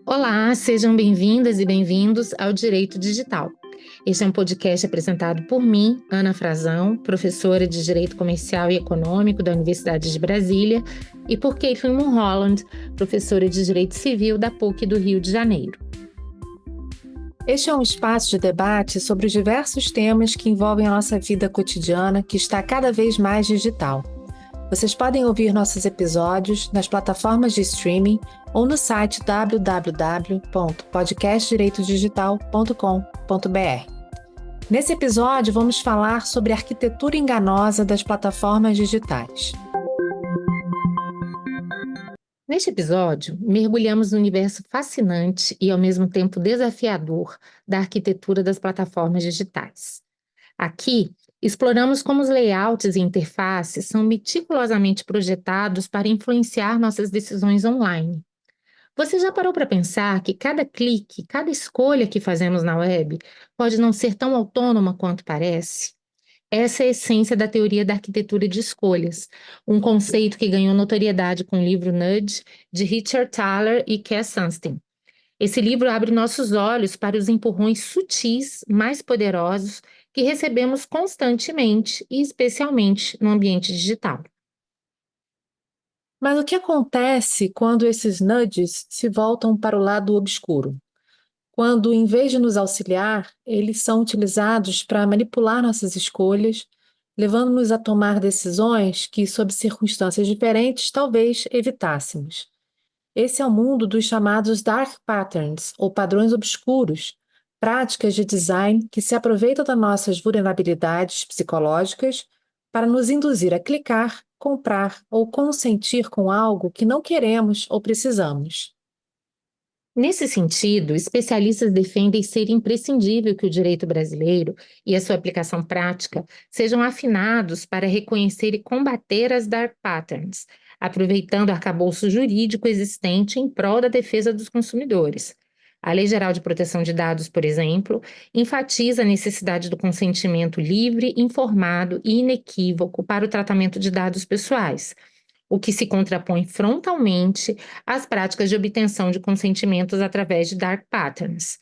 Olá, sejam bem-vindas e bem-vindos ao Direito Digital. Este é um podcast apresentado por mim, Ana Frazão, professora de Direito Comercial e Econômico da Universidade de Brasília, e por Caitlin Mulholland, professora de Direito Civil da PUC do Rio de Janeiro. Este é um espaço de debate sobre os diversos temas que envolvem a nossa vida cotidiana, que está cada vez mais digital. Vocês podem ouvir nossos episódios nas plataformas de streaming ou no site www.podcastdireitodigital.com.br. Nesse episódio, vamos falar sobre a arquitetura enganosa das plataformas digitais. Neste episódio, mergulhamos no universo fascinante e, ao mesmo tempo, desafiador da arquitetura das plataformas digitais. Aqui, exploramos como os layouts e interfaces são meticulosamente projetados para influenciar nossas decisões online. Você já parou para pensar que cada clique, cada escolha que fazemos na web pode não ser tão autônoma quanto parece? Essa é a essência da teoria da arquitetura de escolhas, um conceito que ganhou notoriedade com o livro Nudge, de Richard Thaler e Cass Sunstein. Esse livro abre nossos olhos para os empurrões sutis, mais poderosos, que recebemos constantemente e especialmente no ambiente digital. Mas o que acontece quando esses nudges se voltam para o lado obscuro? Quando, em vez de nos auxiliar, eles são utilizados para manipular nossas escolhas, levando-nos a tomar decisões que, sob circunstâncias diferentes, talvez evitássemos. Esse é o mundo dos chamados dark patterns, ou padrões obscuros, práticas de design que se aproveitam das nossas vulnerabilidades psicológicas para nos induzir a clicar, comprar ou consentir com algo que não queremos ou precisamos. Nesse sentido, especialistas defendem ser imprescindível que o direito brasileiro e a sua aplicação prática sejam afinados para reconhecer e combater as dark patterns, aproveitando o arcabouço jurídico existente em prol da defesa dos consumidores. A Lei Geral de Proteção de Dados, por exemplo, enfatiza a necessidade do consentimento livre, informado e inequívoco para o tratamento de dados pessoais, o que se contrapõe frontalmente às práticas de obtenção de consentimentos através de dark patterns.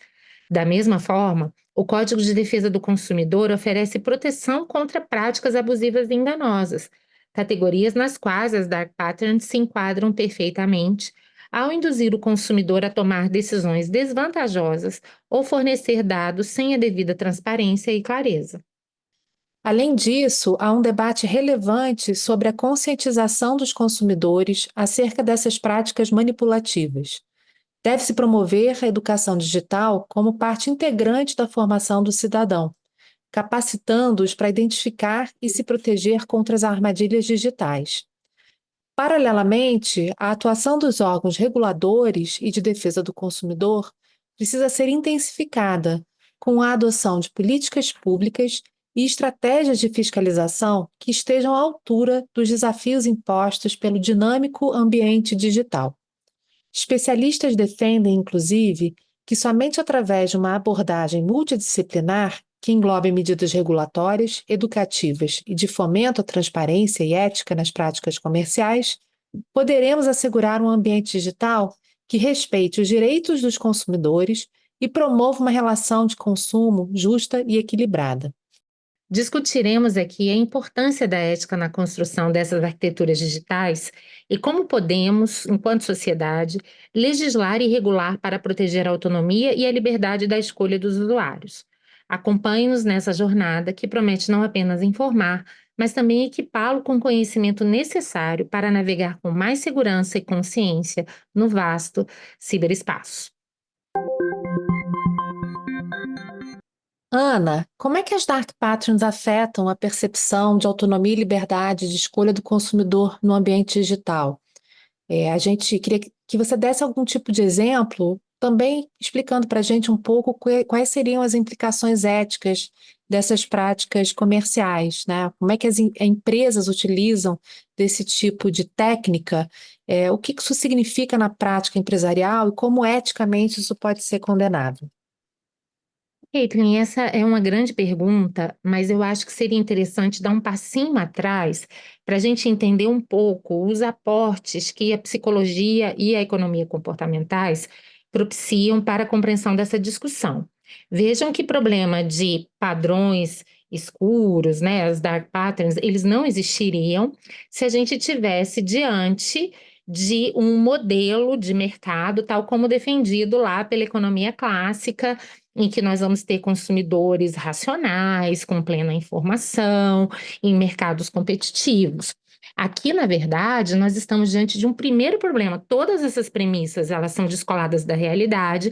Da mesma forma, o Código de Defesa do Consumidor oferece proteção contra práticas abusivas e enganosas, categorias nas quais as dark patterns se enquadram perfeitamente, ao induzir o consumidor a tomar decisões desvantajosas ou fornecer dados sem a devida transparência e clareza. Além disso, há um debate relevante sobre a conscientização dos consumidores acerca dessas práticas manipulativas. Deve-se promover a educação digital como parte integrante da formação do cidadão, capacitando-os para identificar e se proteger contra as armadilhas digitais. Paralelamente, a atuação dos órgãos reguladores e de defesa do consumidor precisa ser intensificada, com a adoção de políticas públicas e estratégias de fiscalização que estejam à altura dos desafios impostos pelo dinâmico ambiente digital. Especialistas defendem, inclusive, que somente através de uma abordagem multidisciplinar, que englobe medidas regulatórias, educativas e de fomento à transparência e ética nas práticas comerciais, poderemos assegurar um ambiente digital que respeite os direitos dos consumidores e promova uma relação de consumo justa e equilibrada. Discutiremos aqui a importância da ética na construção dessas arquiteturas digitais e como podemos, enquanto sociedade, legislar e regular para proteger a autonomia e a liberdade da escolha dos usuários. Acompanhe-nos nessa jornada que promete não apenas informar, mas também equipá-lo com o conhecimento necessário para navegar com mais segurança e consciência no vasto ciberespaço. Ana, como é que as dark patterns afetam a percepção de autonomia e liberdade de escolha do consumidor no ambiente digital? A gente queria que você desse algum tipo de exemplo, também explicando para a gente um pouco quais seriam as implicações éticas dessas práticas comerciais, né? Como é que as empresas utilizam desse tipo de técnica, o que isso significa na prática empresarial e como eticamente isso pode ser condenável. Caitlin, essa é uma grande pergunta, mas eu acho que seria interessante dar um passinho atrás para a gente entender um pouco os aportes que a psicologia e a economia comportamentais propiciam para a compreensão dessa discussão. Vejam que problema de padrões escuros, né, as dark patterns, eles não existiriam se a gente tivesse diante de um modelo de mercado, tal como defendido lá pela economia clássica, em que nós vamos ter consumidores racionais, com plena informação, em mercados competitivos. Aqui, na verdade, nós estamos diante de um primeiro problema. Todas essas premissas, elas são descoladas da realidade,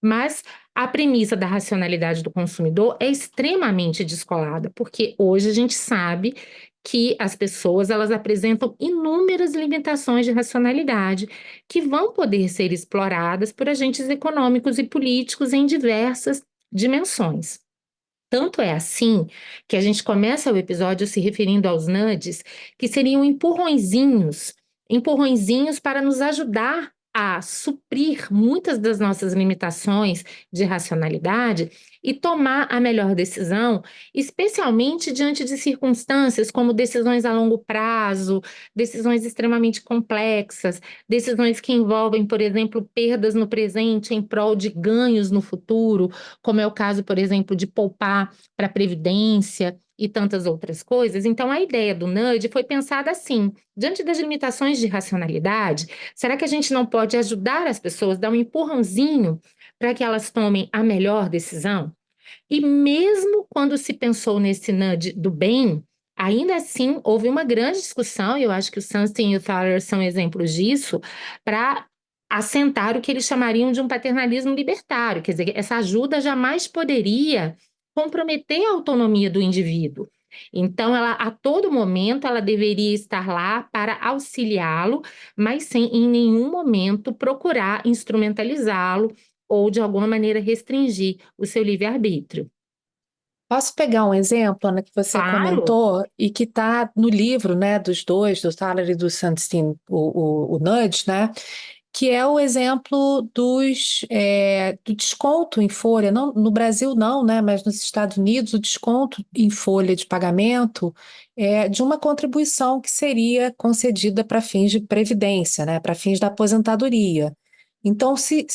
mas a premissa da racionalidade do consumidor é extremamente descolada, porque hoje a gente sabe que as pessoas elas apresentam inúmeras limitações de racionalidade que vão poder ser exploradas por agentes econômicos e políticos em diversas dimensões. Tanto é assim que a gente começa o episódio se referindo aos nudges, que seriam empurrõezinhos, empurrõezinhos para nos ajudar a suprir muitas das nossas limitações de racionalidade e tomar a melhor decisão, especialmente diante de circunstâncias como decisões a longo prazo, decisões extremamente complexas, decisões que envolvem, por exemplo, perdas no presente em prol de ganhos no futuro, como é o caso, por exemplo, de poupar para a Previdência e tantas outras coisas. Então, a ideia do nudge foi pensada assim: diante das limitações de racionalidade, será que a gente não pode ajudar as pessoas, dar um empurrãozinho para que elas tomem a melhor decisão? E mesmo quando se pensou nesse nudge do bem, ainda assim houve uma grande discussão, e eu acho que o Sunstein e o Thaler são exemplos disso, para assentar o que eles chamariam de um paternalismo libertário, quer dizer, essa ajuda jamais poderia comprometer a autonomia do indivíduo. Então, ela, a todo momento, ela deveria estar lá para auxiliá-lo, mas sem em nenhum momento procurar instrumentalizá-lo ou de alguma maneira restringir o seu livre-arbítrio. Posso pegar um exemplo, Ana, que você Claro, comentou e que está no livro, né, dos dois, do Thaler e do Sunstein, o Nudge, né? Que é o exemplo do desconto em folha, não, no Brasil não, né, mas nos Estados Unidos, o desconto em folha de pagamento de uma contribuição que seria concedida para fins de previdência, né, para fins da aposentadoria. Então, se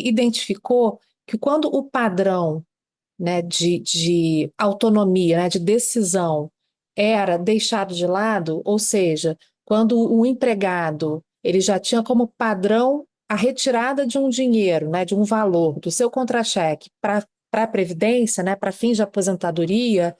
identificou que quando o padrão, né, de autonomia, né, de decisão era deixado de lado, ou seja, quando o empregado ele já tinha como padrão a retirada de um dinheiro, né, de um valor do seu contra-cheque para a Previdência, né, para fins de aposentadoria,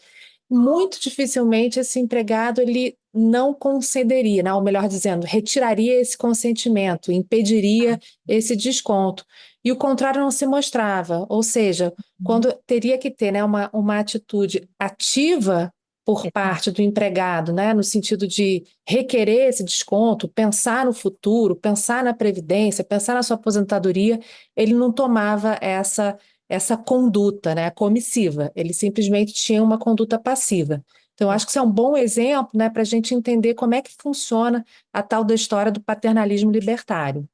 muito dificilmente esse empregado ele não concederia, né, ou melhor dizendo, retiraria esse consentimento, impediria esse desconto. E o contrário não se mostrava, ou seja, quando teria que ter, né, uma atitude ativa por parte do empregado, né, no sentido de requerer esse desconto, pensar no futuro, pensar na previdência, pensar na sua aposentadoria, ele não tomava essa conduta, né, comissiva. Ele simplesmente tinha uma conduta passiva. Então, eu acho que isso é um bom exemplo, né, para a gente entender como é que funciona a tal da história do paternalismo libertário.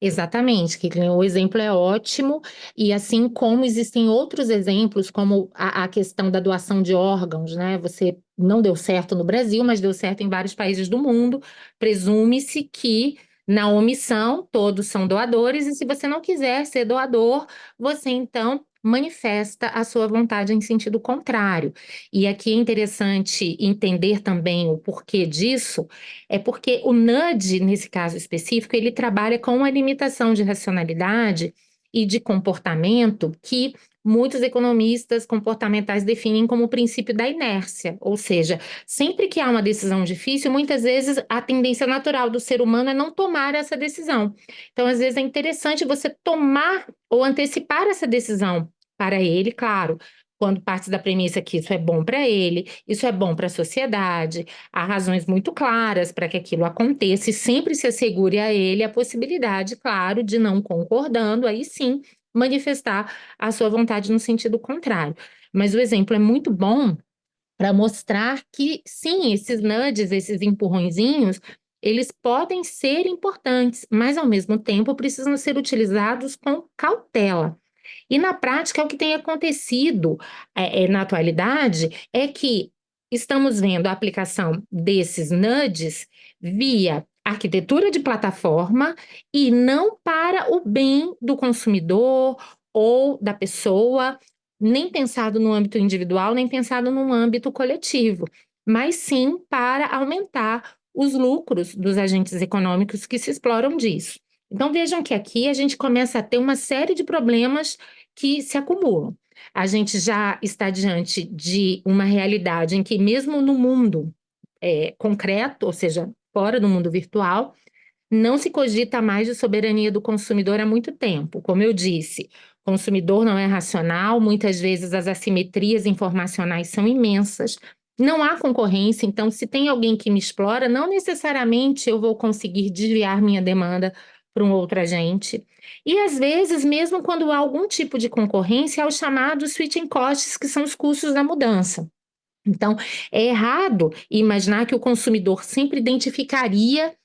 exatamente, Kiklen, o exemplo é ótimo, e assim como existem outros exemplos, como a questão da doação de órgãos, né? Você não deu certo no Brasil, mas deu certo em vários países do mundo. Presume-se que na omissão todos são doadores, e se você não quiser ser doador, você então manifesta a sua vontade em sentido contrário. E aqui é interessante entender também o porquê disso. É porque o nudge, nesse caso específico, ele trabalha com uma limitação de racionalidade e de comportamento que muitos economistas comportamentais definem como o princípio da inércia, ou seja, sempre que há uma decisão difícil, muitas vezes a tendência natural do ser humano é não tomar essa decisão. Então, às vezes é interessante você tomar ou antecipar essa decisão para ele, claro, quando parte da premissa que isso é bom para ele, isso é bom para a sociedade, há razões muito claras para que aquilo aconteça e sempre se assegure a ele a possibilidade, claro, de não concordando, aí sim, manifestar a sua vontade no sentido contrário. Mas o exemplo é muito bom para mostrar que, sim, esses nudges, esses empurrõezinhos, eles podem ser importantes, mas ao mesmo tempo precisam ser utilizados com cautela. E na prática, o que tem acontecido na atualidade é que estamos vendo a aplicação desses nudges via arquitetura de plataforma e não para o bem do consumidor ou da pessoa, nem pensado no âmbito individual, nem pensado no âmbito coletivo, mas sim para aumentar os lucros dos agentes econômicos que se exploram disso. Então, vejam que aqui a gente começa a ter uma série de problemas que se acumulam. A gente já está diante de uma realidade em que, mesmo no mundo concreto, ou seja, fora do mundo virtual, não se cogita mais de soberania do consumidor há muito tempo. Como eu disse, o consumidor não é racional, muitas vezes as assimetrias informacionais são imensas, não há concorrência, então, se tem alguém que me explora, não necessariamente eu vou conseguir desviar minha demanda para um outro agente. E, às vezes, mesmo quando há algum tipo de concorrência, há os chamados switching costs, que são os custos da mudança. Então, é errado imaginar que o consumidor sempre identificaria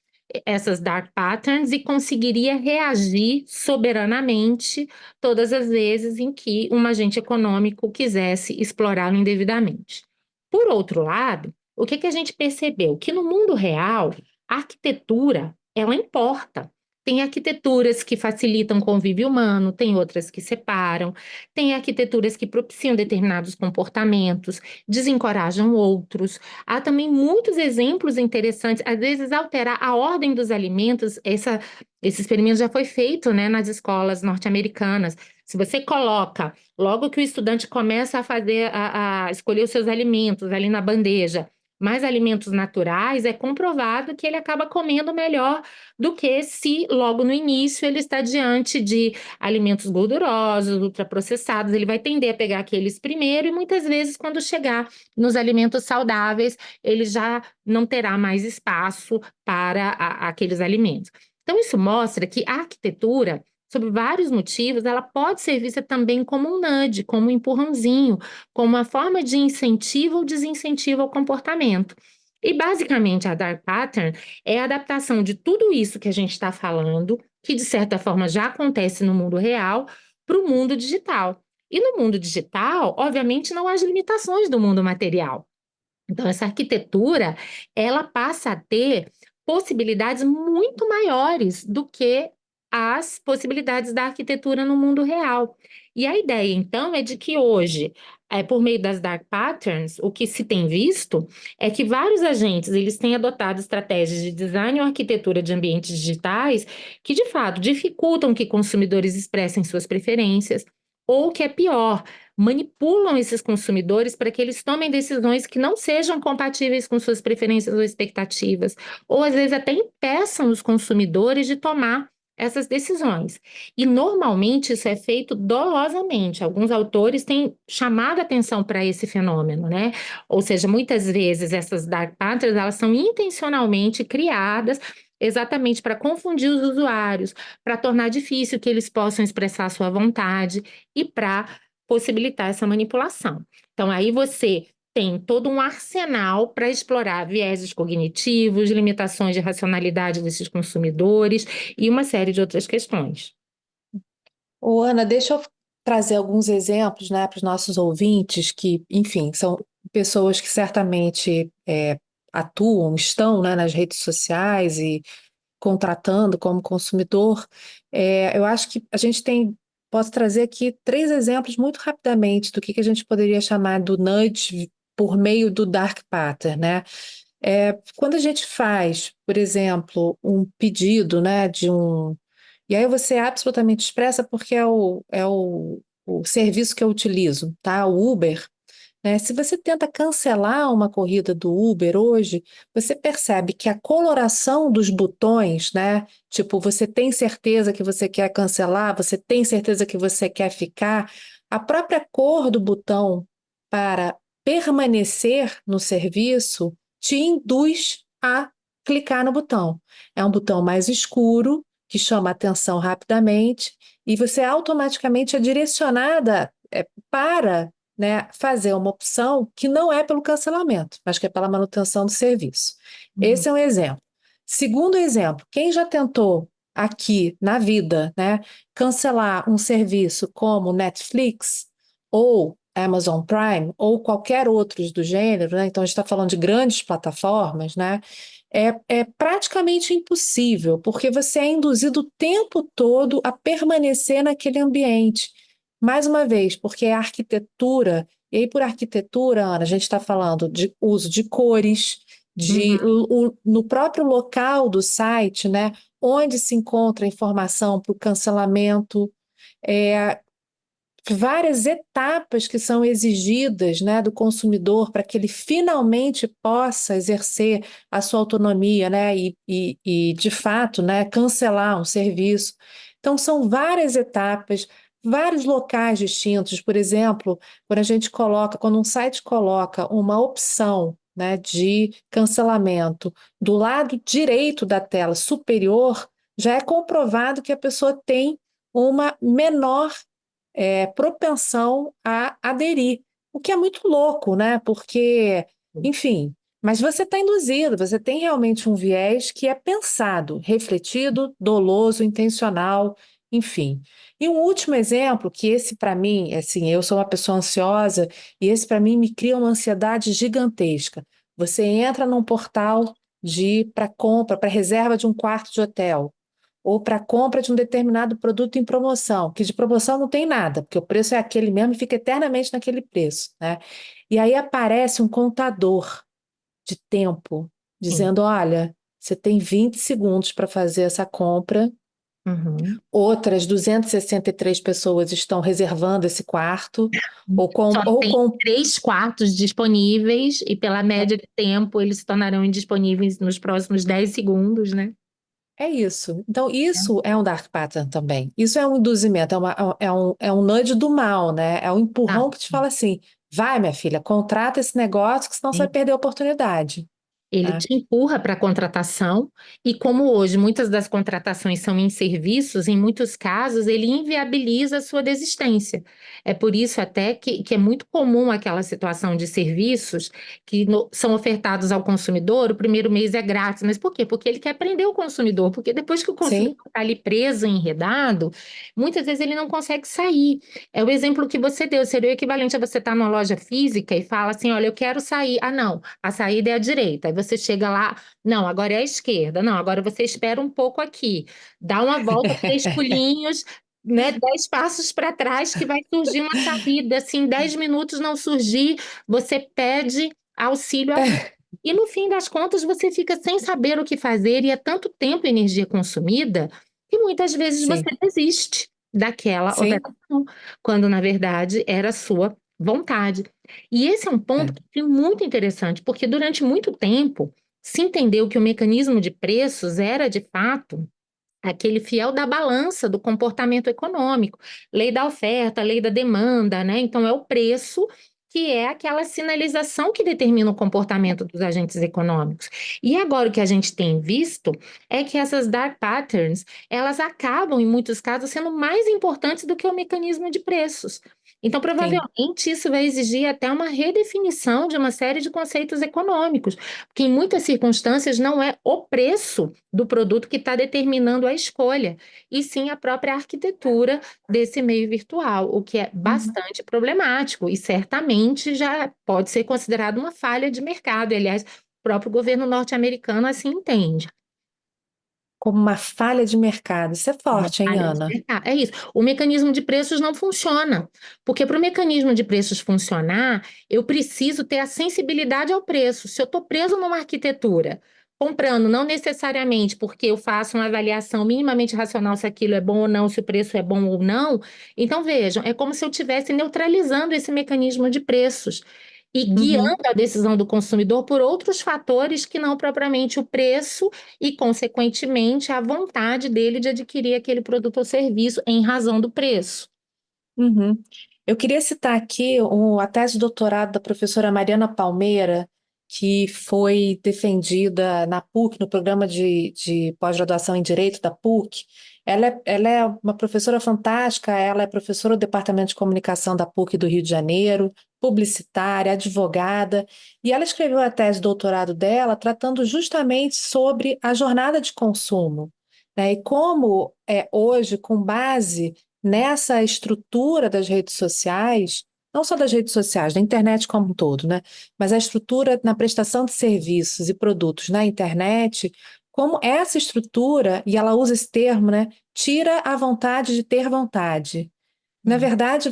essas dark patterns e conseguiria reagir soberanamente todas as vezes em que um agente econômico quisesse explorá-lo indevidamente. Por outro lado, o que a gente percebeu? Que no mundo real, a arquitetura, ela importa. Tem arquiteturas que facilitam o convívio humano, tem outras que separam, tem arquiteturas que propiciam determinados comportamentos, desencorajam outros. Há também muitos exemplos interessantes, às vezes alterar a ordem dos alimentos, esse experimento já foi feito, né, nas escolas norte-americanas. Se você coloca, logo que o estudante começa a fazer, a escolher os seus alimentos ali na bandeja, mais alimentos naturais, é comprovado que ele acaba comendo melhor do que se logo no início ele está diante de alimentos gordurosos, ultraprocessados, ele vai tender a pegar aqueles primeiro e muitas vezes quando chegar nos alimentos saudáveis, ele já não terá mais espaço para aqueles alimentos. Então, isso mostra que a arquitetura, sob vários motivos, ela pode ser vista também como um nudge, como um empurrãozinho, como uma forma de incentivo ou desincentivo ao comportamento. E, basicamente, a Dark Pattern é a adaptação de tudo isso que a gente está falando, que, de certa forma, já acontece no mundo real, para o mundo digital. E no mundo digital, obviamente, não há as limitações do mundo material. Então, essa arquitetura, ela passa a ter possibilidades muito maiores do que as possibilidades da arquitetura no mundo real. E a ideia, então, é de que hoje, por meio das dark patterns, o que se tem visto é que vários agentes eles têm adotado estratégias de design ou arquitetura de ambientes digitais que, de fato, dificultam que consumidores expressem suas preferências, ou, que é pior, manipulam esses consumidores para que eles tomem decisões que não sejam compatíveis com suas preferências ou expectativas, ou às vezes até impeçam os consumidores de tomar essas decisões. E normalmente isso é feito dolosamente. Alguns autores têm chamado a atenção para esse fenômeno, né? Ou seja, muitas vezes essas dark patterns, elas são intencionalmente criadas exatamente para confundir os usuários, para tornar difícil que eles possam expressar sua vontade e para possibilitar essa manipulação. Então, aí você tem todo um arsenal para explorar vieses cognitivos, limitações de racionalidade desses consumidores e uma série de outras questões. Ô, Ana, deixa eu trazer alguns exemplos, né, para os nossos ouvintes que, enfim, são pessoas que certamente atuam, estão, né, nas redes sociais e contratando como consumidor. Eu acho que a gente tem, posso trazer aqui três exemplos muito rapidamente do que a gente poderia chamar do nudge por meio do dark pattern, né? Quando a gente faz, por exemplo, um pedido, né, de um. E aí você é absolutamente expressa porque é o serviço que eu utilizo, tá? O Uber, né? Se você tenta cancelar uma corrida do Uber hoje, você percebe que a coloração dos botões, né? Tipo, você tem certeza que você quer cancelar, você tem certeza que você quer ficar, a própria cor do botão para permanecer no serviço te induz a clicar no botão. É um botão mais escuro, que chama a atenção rapidamente, e você automaticamente é direcionada para, né, fazer uma opção que não é pelo cancelamento, mas que é pela manutenção do serviço. Uhum. Esse é um exemplo. Segundo exemplo, quem já tentou aqui na vida, né, cancelar um serviço como Netflix ou Amazon Prime ou qualquer outros do gênero, né? Então a gente está falando de grandes plataformas, né? É praticamente impossível, porque você é induzido o tempo todo a permanecer naquele ambiente. Mais uma vez, porque a arquitetura, e aí por arquitetura, Ana, a gente está falando de uso de cores, Uhum. no próprio local do site, né? Onde se encontra a informação para o cancelamento, é, várias etapas que são exigidas, né, do consumidor para que ele finalmente possa exercer a sua autonomia, né, de fato, né, cancelar um serviço. Então, são várias etapas, vários locais distintos. Por exemplo, quando um site coloca uma opção, né, de cancelamento do lado direito da tela superior, já é comprovado que a pessoa tem uma menor propensão a aderir, o que é muito louco, né? Porque, enfim, mas você está induzido, você tem realmente um viés que é pensado, refletido, doloso, intencional, enfim. E um último exemplo, que esse para mim, assim, eu sou uma pessoa ansiosa e esse para mim me cria uma ansiedade gigantesca. Você entra num portal de para compra, para reserva de um quarto de hotel ou para compra de um determinado produto em promoção, que de promoção não tem nada, porque o preço é aquele mesmo e fica eternamente naquele preço, né? E aí aparece um contador de tempo, Sim. dizendo: olha, você tem 20 segundos para fazer essa compra, Uhum. outras 263 pessoas estão reservando esse quarto, Só ou tem com 3 quartos disponíveis e pela média de tempo eles se tornarão indisponíveis nos próximos 10 segundos, né? É isso. Então, isso é um dark pattern também. Isso é um induzimento, é um nudge do mal, né? É um Ah, empurrão que te fala assim: vai, minha filha, contrata esse negócio, que senão você vai perder a oportunidade. ele Né? te empurra para a contratação, e como hoje muitas das contratações são em serviços, em muitos casos ele inviabiliza a sua desistência. É por isso até que é muito comum aquela situação de serviços que são ofertados ao consumidor, o primeiro mês é grátis. Mas por quê? Porque ele quer prender o consumidor, porque depois que o consumidor Sim, está ali preso, enredado, muitas vezes ele não consegue sair. É o exemplo que você deu, seria o equivalente a você estar numa loja física e fala assim, olha, eu quero sair. Ah, não, a saída é à direita. Aí você chega lá, não, agora é à esquerda. Não, agora você espera um pouco aqui. Dá uma volta, 3 pulinhos, né? 10 passos para trás que vai surgir uma saída. Se em 10 minutos não surgir, você pede auxílio a tempo. E no fim das contas, você fica sem saber o que fazer, e é tanto tempo e energia consumida que muitas vezes você sim, desiste daquela sim. operação, quando na verdade era sua vontade. E esse é um ponto É. que é muito interessante, porque durante muito tempo se entendeu que o mecanismo de preços era, de fato, aquele fiel da balança do comportamento econômico, lei da oferta, lei da demanda, né? Então é o preço que é aquela sinalização que determina o comportamento dos agentes econômicos. E agora o que a gente tem visto é que essas dark patterns, elas acabam em muitos casos sendo mais importantes do que o mecanismo de preços. Então, Sim. provavelmente, isso vai exigir até uma redefinição de uma série de conceitos econômicos, porque em muitas circunstâncias não é o preço do produto que está determinando a escolha, e sim a própria arquitetura desse meio virtual, o que é Uhum. bastante problemático e certamente já pode ser considerado uma falha de mercado. E, aliás, o próprio governo norte-americano assim entende. Como uma falha de mercado. Isso é Uma forte, hein, falha de Ana? mercado. É isso. O mecanismo de preços não funciona. Porque para o mecanismo de preços funcionar, eu preciso ter a sensibilidade ao preço. Se eu estou preso numa arquitetura, comprando não necessariamente porque eu faço uma avaliação minimamente racional se aquilo é bom ou não, se o preço é bom ou não, então vejam, é como se eu estivesse neutralizando esse mecanismo de preços e Uhum. guiando a decisão do consumidor por outros fatores que não propriamente o preço e, consequentemente, a vontade dele de adquirir aquele produto ou serviço em razão do preço. Uhum. Eu queria citar aqui a tese de doutorado da professora Mariana Palmeira, que foi defendida na PUC, no programa de pós-graduação em Direito da PUC. Ela é uma professora fantástica, ela é professora do Departamento de Comunicação da PUC do Rio de Janeiro, publicitária, advogada, e ela escreveu a tese de doutorado dela tratando justamente sobre a jornada de consumo. né? E como hoje, com base nessa estrutura das redes sociais, não só das redes sociais, da internet como um todo, né? Mas a estrutura na prestação de serviços e produtos na internet, como essa estrutura, e ela usa esse termo, né? Tira a vontade de ter vontade. Na Hum, verdade,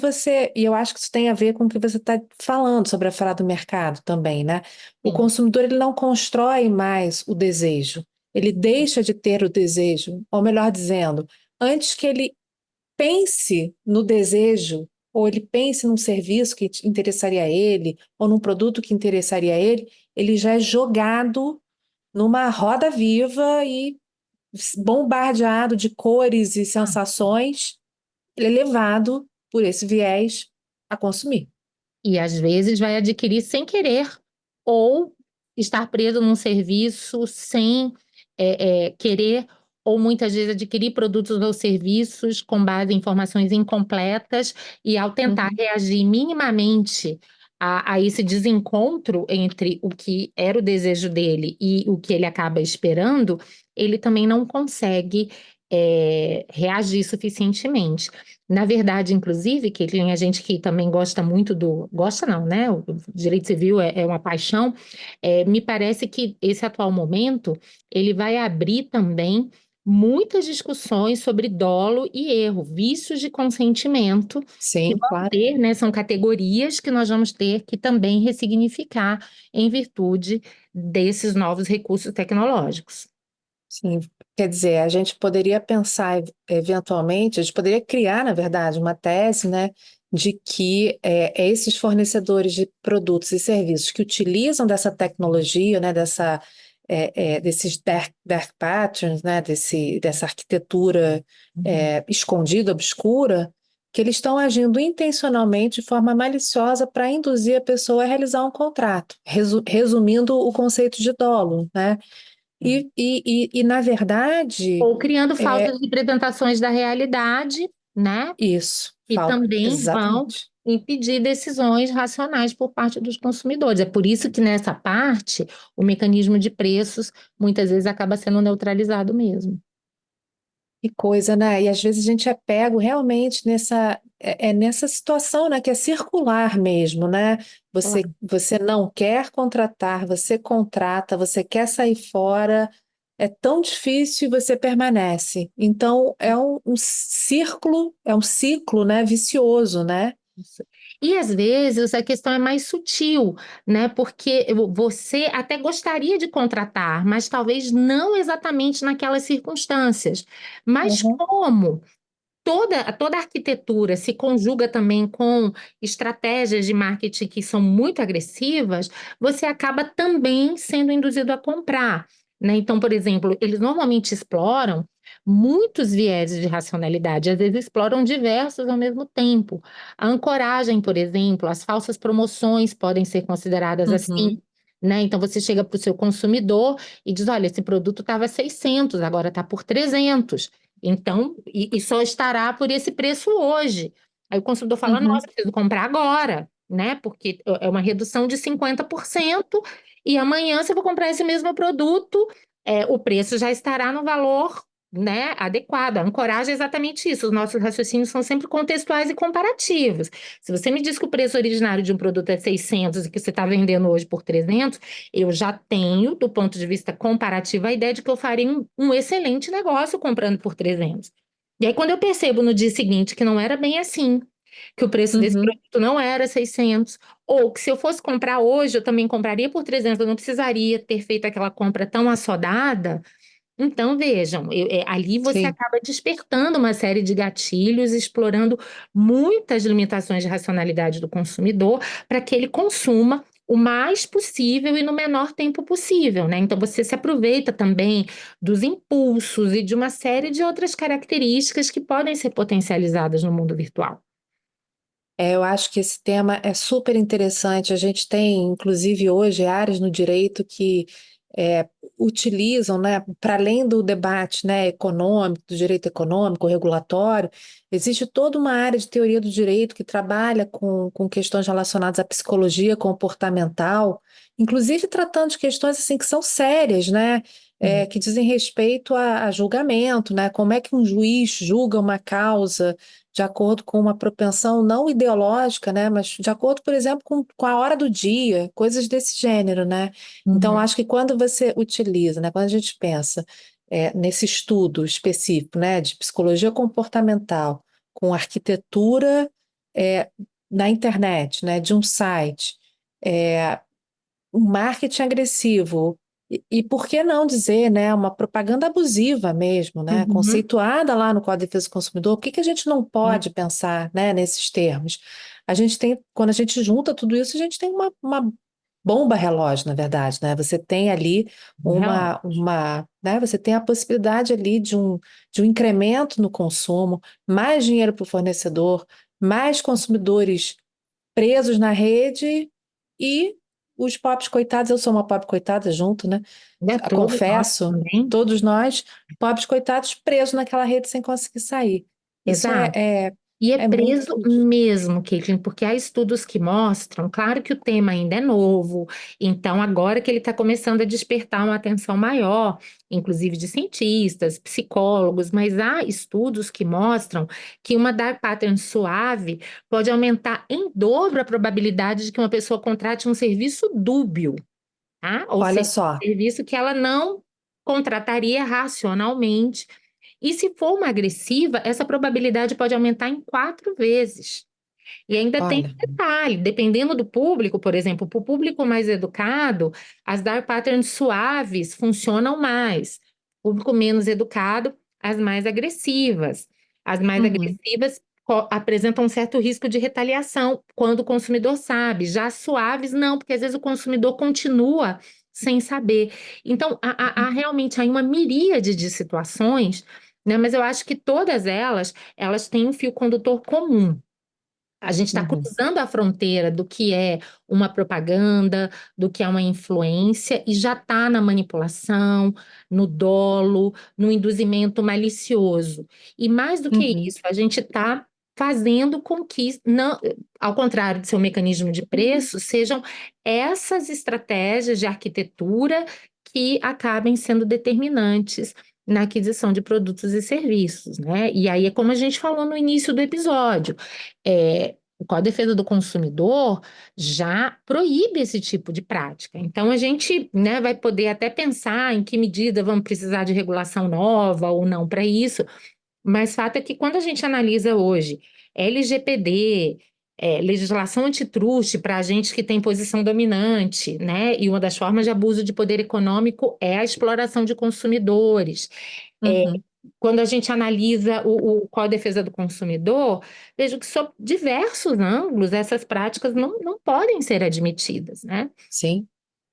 e eu acho que isso tem a ver com o que você está falando sobre a falada do mercado também, né? O sim. consumidor ele não constrói mais o desejo, ele deixa de ter o desejo, ou melhor dizendo, antes que ele pense no desejo, ou ele pense num serviço que interessaria a ele, ou num produto que interessaria a ele já é jogado numa roda viva e bombardeado de cores e sensações, ele é levado por esse viés a consumir. E às vezes vai adquirir sem querer, ou estar preso num serviço sem querer, ou muitas vezes adquirir produtos ou serviços com base em informações incompletas, e ao tentar Uhum. reagir minimamente a esse desencontro entre o que era o desejo dele e o que ele acaba esperando, ele também não consegue reagir suficientemente. Na verdade, inclusive, que tem a gente que também gosta muito do. Gosta não, né? O direito civil é uma paixão. Me parece que esse atual momento ele vai abrir também muitas discussões sobre dolo e erro, vícios de consentimento, que Sim, vão claro. ter, né? São categorias que nós vamos ter que também ressignificar em virtude desses novos recursos tecnológicos. Sim. Quer dizer, a gente poderia pensar, eventualmente, a gente poderia criar, na verdade, uma tese, né, de que esses fornecedores de produtos e serviços que utilizam dessa tecnologia, né, desses dark patterns, né, dessa arquitetura escondida, obscura, que eles estão agindo intencionalmente de forma maliciosa para induzir a pessoa a realizar um contrato, resumindo o conceito de dolo, né? Na verdade, Ou criando é falsas representações da realidade, né? isso, E falta. também vão Exatamente. impedir decisões racionais por parte dos consumidores. É por isso que nessa parte o mecanismo de preços muitas vezes acaba sendo neutralizado mesmo. Que coisa, né? E às vezes a gente é pego realmente nessa situação, né? Que é circular mesmo, né? Claro. Você não quer contratar, você contrata, você quer sair fora, é tão difícil e você permanece. Então é um ciclo, né? Vicioso, né? Isso. E às vezes a questão é mais sutil, né? Porque você até gostaria de contratar, mas talvez não exatamente naquelas circunstâncias. Mas Uhum. como toda a arquitetura se conjuga também com estratégias de marketing que são muito agressivas, você acaba também sendo induzido a comprar, né? Então, por exemplo, eles normalmente exploram muitos vieses de racionalidade, às vezes exploram diversos ao mesmo tempo. A ancoragem, por exemplo, as falsas promoções podem ser consideradas assim. Uhum. Né? Então você chega para o seu consumidor e diz: olha, esse produto estava 600, agora está por 300. Então, e só estará por esse preço hoje. Aí o consumidor fala: Uhum. nossa, preciso comprar agora, né? Porque é uma redução de 50%, e amanhã, se eu vou comprar esse mesmo produto, o preço já estará no valor, né, adequado. A ancoragem é exatamente isso. Os nossos raciocínios são sempre contextuais e comparativos. Se você me diz que o preço originário de um produto é 600 e que você está vendendo hoje por 300, eu já tenho, do ponto de vista comparativo, a ideia de que eu faria um excelente negócio comprando por 300. E aí, quando eu percebo no dia seguinte que não era bem assim, que o preço desse Uhum. produto não era 600, ou que se eu fosse comprar hoje, eu também compraria por 300, eu não precisaria ter feito aquela compra tão assodada. Então, vejam, ali você Sim. acaba despertando uma série de gatilhos, explorando muitas limitações de racionalidade do consumidor para que ele consuma o mais possível e no menor tempo possível, né? Então, você se aproveita também dos impulsos e de uma série de outras características que podem ser potencializadas no mundo virtual. Eu acho que esse tema é super interessante. A gente tem, inclusive hoje, áreas no direito que utilizam, né, para além do debate, né, econômico, do direito econômico, regulatório, existe toda uma área de teoria do direito que trabalha com questões relacionadas à psicologia comportamental, inclusive tratando de questões assim que são sérias, né, Sim. que dizem respeito a julgamento, né, como é que um juiz julga uma causa de acordo com uma propensão não ideológica, né, mas de acordo, por exemplo, com a hora do dia, coisas desse gênero, né? Então, Uhum. acho que quando você utiliza, né, quando a gente pensa nesse estudo específico, né, de psicologia comportamental com arquitetura é, na internet, né, de um site, é, um marketing agressivo, e por que não dizer, né, uma propaganda abusiva mesmo, né, Uhum. conceituada lá no Código de Defesa do Consumidor, por que que a gente não Sim, pode pensar, né, nesses termos? A gente tem, quando a gente junta tudo isso, a gente tem uma bomba relógio, na verdade, né? Você tem ali relógio. né? Você tem a possibilidade ali de um incremento no consumo, mais dinheiro para o fornecedor, mais consumidores presos na rede e os pobres coitados, eu sou uma pobre coitada junto, né? É todos nós Confesso, também. todos nós, pobres coitados presos naquela rede sem conseguir sair. Isso Exato. é, E é é muito preso triste. mesmo, Caitlin, porque há estudos que mostram, claro que o tema ainda é novo, então agora que ele está começando a despertar uma atenção maior, inclusive de cientistas, psicólogos, mas há estudos que mostram que uma dark pattern suave pode aumentar em dobro a probabilidade de que uma pessoa contrate um serviço dúbio, tá? Ou Olha seja, só, um serviço que ela não contrataria racionalmente. E se for uma agressiva, essa probabilidade pode aumentar em 4 vezes. E ainda tem olha. um detalhe, dependendo do público, por exemplo, para o público mais educado, as dark patterns suaves funcionam mais. Público menos educado, as mais agressivas. As mais Uhum, agressivas apresentam um certo risco de retaliação quando o consumidor sabe. Já as suaves, não, porque às vezes o consumidor continua sem saber. Então, há realmente aí uma miríade de situações, né? Mas eu acho que todas elas têm um fio condutor comum. A gente está uhum, cruzando a fronteira do que é uma propaganda, do que é uma influência, e já está na manipulação, no dolo, no induzimento malicioso. E mais do que uhum. isso, a gente está fazendo com que, não, ao contrário de ser um mecanismo de preço, sejam essas estratégias de arquitetura que acabem sendo determinantes na aquisição de produtos e serviços, né? E aí é como a gente falou no início do episódio. O Código de Defesa do Consumidor já proíbe esse tipo de prática. Então, a gente, né, vai poder até pensar em que medida vamos precisar de regulação nova ou não para isso, mas fato é que quando a gente analisa hoje LGPD, legislação antitruste para agentes que têm posição dominante, né, e uma das formas de abuso de poder econômico é a exploração de consumidores. É, Uhum, quando a gente analisa o Código de Defesa do Consumidor, vejo que, sob diversos ângulos, essas práticas não podem ser admitidas, né? sim.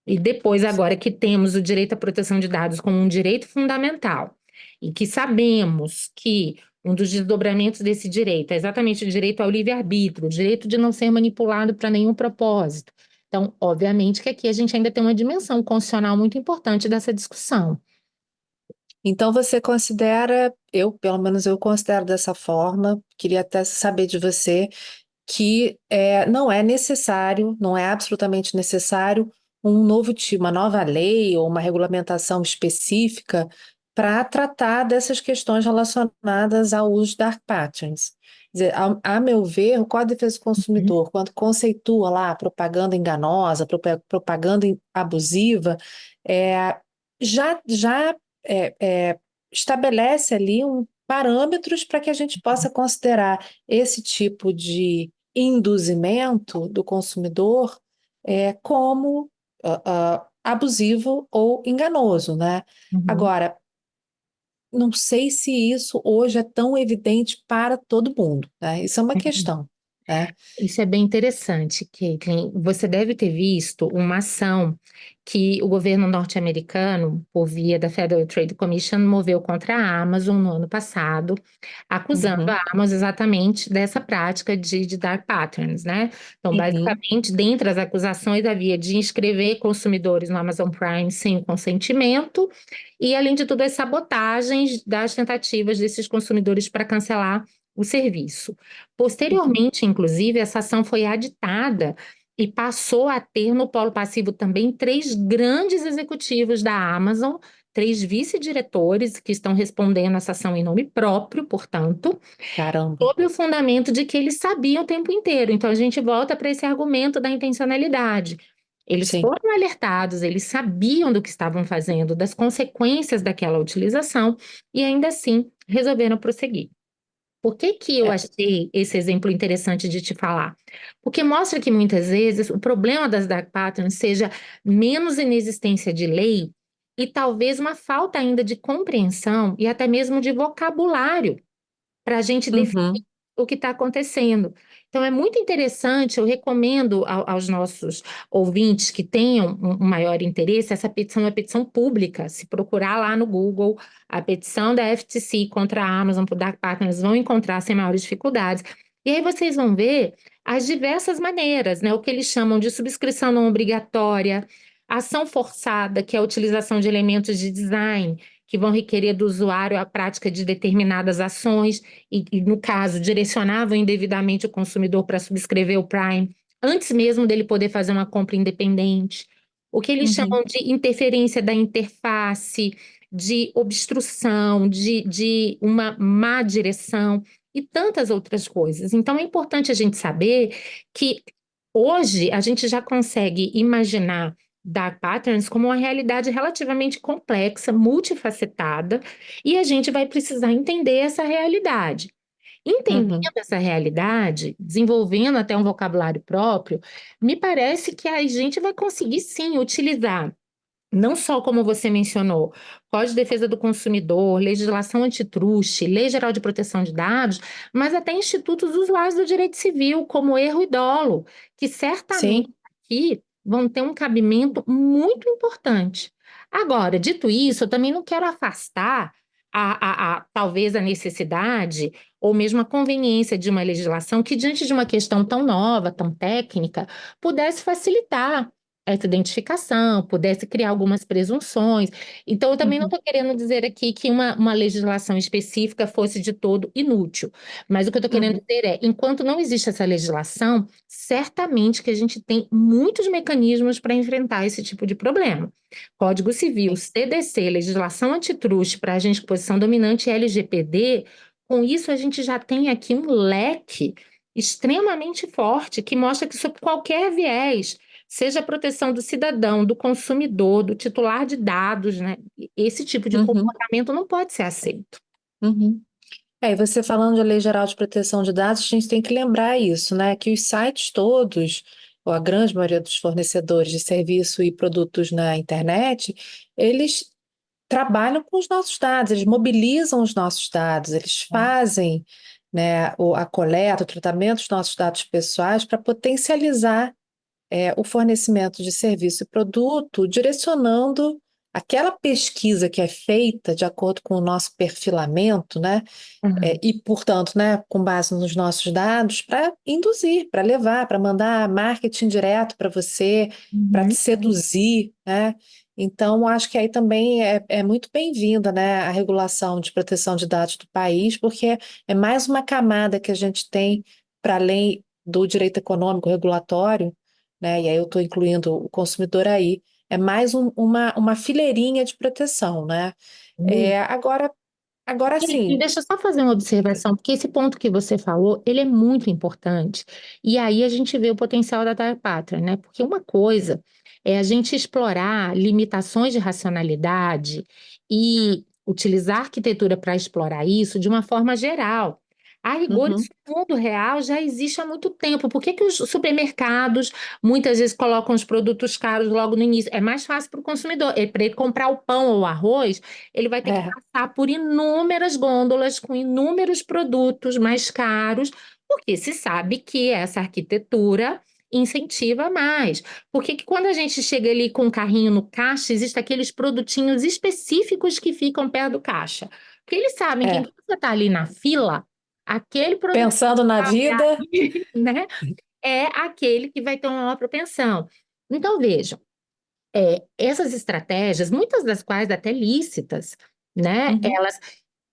E depois, agora que temos o direito à proteção de dados como um direito fundamental, e que sabemos que um dos desdobramentos desse direito é exatamente o direito ao livre-arbítrio, o direito de não ser manipulado para nenhum propósito. Então, obviamente que aqui a gente ainda tem uma dimensão constitucional muito importante dessa discussão. Então você considera, pelo menos eu considero dessa forma, queria até saber de você, que não é necessário, não é absolutamente necessário um novo tipo, uma nova lei ou uma regulamentação específica para tratar dessas questões relacionadas ao uso de dark patterns. Quer dizer, a meu ver, o Código de Defesa do Uhum, Consumidor, quando conceitua lá propaganda enganosa, propaganda abusiva, já estabelece ali parâmetros para que a gente possa considerar esse tipo de induzimento do consumidor como abusivo ou enganoso, né? uhum. Agora, não sei se isso hoje é tão evidente para todo mundo, né? Isso é uma questão. né? Isso é bem interessante, Caitlin. Você deve ter visto uma ação que o governo norte-americano, por via da Federal Trade Commission, moveu contra a Amazon no ano passado, acusando Uhum, a Amazon exatamente dessa prática de dark patterns, né? Então, uhum, basicamente, dentre as acusações havia de inscrever consumidores no Amazon Prime sem o consentimento e, além de tudo, as sabotagens das tentativas desses consumidores para cancelar o serviço. uhum. Posteriormente, inclusive, essa ação foi aditada e passou a ter no polo passivo também três grandes executivos da Amazon, três vice-diretores que estão respondendo essa ação em nome próprio, portanto, Caramba, sob o fundamento de que eles sabiam o tempo inteiro. Então, a gente volta para esse argumento da intencionalidade. Eles sim. foram alertados, eles sabiam do que estavam fazendo, das consequências daquela utilização, e ainda assim resolveram prosseguir. Por que que eu É. achei esse exemplo interessante de te falar? Porque mostra que muitas vezes o problema das dark patterns seja menos inexistência de lei e talvez uma falta ainda de compreensão e até mesmo de vocabulário para a gente definir Uhum, o que está acontecendo. Então, é muito interessante, eu recomendo aos nossos ouvintes que tenham um maior interesse, essa petição é uma petição pública. Se procurar lá no Google, a petição da FTC contra a Amazon por Dark Partners, vão encontrar sem maiores dificuldades. E aí vocês vão ver as diversas maneiras, né? O que eles chamam de subscrição não obrigatória, ação forçada, que é a utilização de elementos de design que vão requerer do usuário a prática de determinadas ações no caso, direcionavam indevidamente o consumidor para subscrever o Prime, antes mesmo dele poder fazer uma compra independente. O que eles uhum, chamam de interferência da interface, de obstrução, de uma má direção e tantas outras coisas. Então, é importante a gente saber que hoje a gente já consegue imaginar dark patterns como uma realidade relativamente complexa, multifacetada, e a gente vai precisar entender essa realidade. Entendendo uhum, essa realidade, desenvolvendo até um vocabulário próprio, me parece que a gente vai conseguir sim utilizar, não só como você mencionou, Código de Defesa do Consumidor, legislação antitruste, Lei Geral de Proteção de Dados, mas até institutos usuários do direito civil, como erro e dolo, que certamente sim. aqui vão ter um cabimento muito importante. Agora, dito isso, eu também não quero afastar talvez a necessidade ou mesmo a conveniência de uma legislação que, diante de uma questão tão nova, tão técnica, pudesse facilitar essa identificação, pudesse criar algumas presunções. Então, eu também não Uhum, estou querendo dizer aqui que uma legislação específica fosse de todo inútil, mas o que eu estou querendo uhum, dizer é, enquanto não existe essa legislação, certamente que a gente tem muitos mecanismos para enfrentar esse tipo de problema. Código Civil, sim. CDC, legislação antitruste para agente de posição dominante e LGPD, com isso a gente já tem aqui um leque extremamente forte que mostra que sob qualquer viés, seja a proteção do cidadão, do consumidor, do titular de dados, né? Esse tipo de Uhum, comportamento não pode ser aceito. uhum. E você falando de Lei Geral de Proteção de Dados, a gente tem que lembrar isso, né? Que os sites todos, ou a grande maioria dos fornecedores de serviço e produtos na internet, eles trabalham com os nossos dados, eles mobilizam os nossos dados, eles fazem, né, a coleta, o tratamento dos nossos dados pessoais para potencializar o fornecimento de serviço e produto, direcionando aquela pesquisa que é feita de acordo com o nosso perfilamento, né? Uhum, E, portanto, né, com base nos nossos dados, para induzir, para levar, para mandar marketing direto para você, para te uhum, seduzir, né? Então, acho que aí também é muito bem-vinda, né, a regulação de proteção de dados do país, porque é mais uma camada que a gente tem para além do direito econômico regulatório, né? E aí eu estou incluindo o consumidor aí, é mais uma fileirinha de proteção, né? uhum. Agora E sim. deixa eu só fazer uma observação, porque esse ponto que você falou, ele é muito importante. E aí a gente vê o potencial da Dark Pátria, né? Porque uma coisa é a gente explorar limitações de racionalidade e utilizar a arquitetura para explorar isso de uma forma geral. A rigor, isso Uhum, no mundo real já existe há muito tempo. Por que que os supermercados muitas vezes colocam os produtos caros logo no início? É mais fácil para o consumidor. Para ele comprar o pão ou o arroz, ele vai ter que é. passar por inúmeras gôndolas com inúmeros produtos mais caros, Porque se sabe que essa arquitetura incentiva mais. Por que que quando a gente chega ali com o carrinho no caixa, existem aqueles produtinhos específicos que ficam perto do caixa? Porque eles sabem que É, enquanto você está ali na fila, aquele produto, pensando na vida, né, é aquele que vai ter uma maior propensão. Então, vejam, essas estratégias, muitas das quais até lícitas, né, uhum, elas,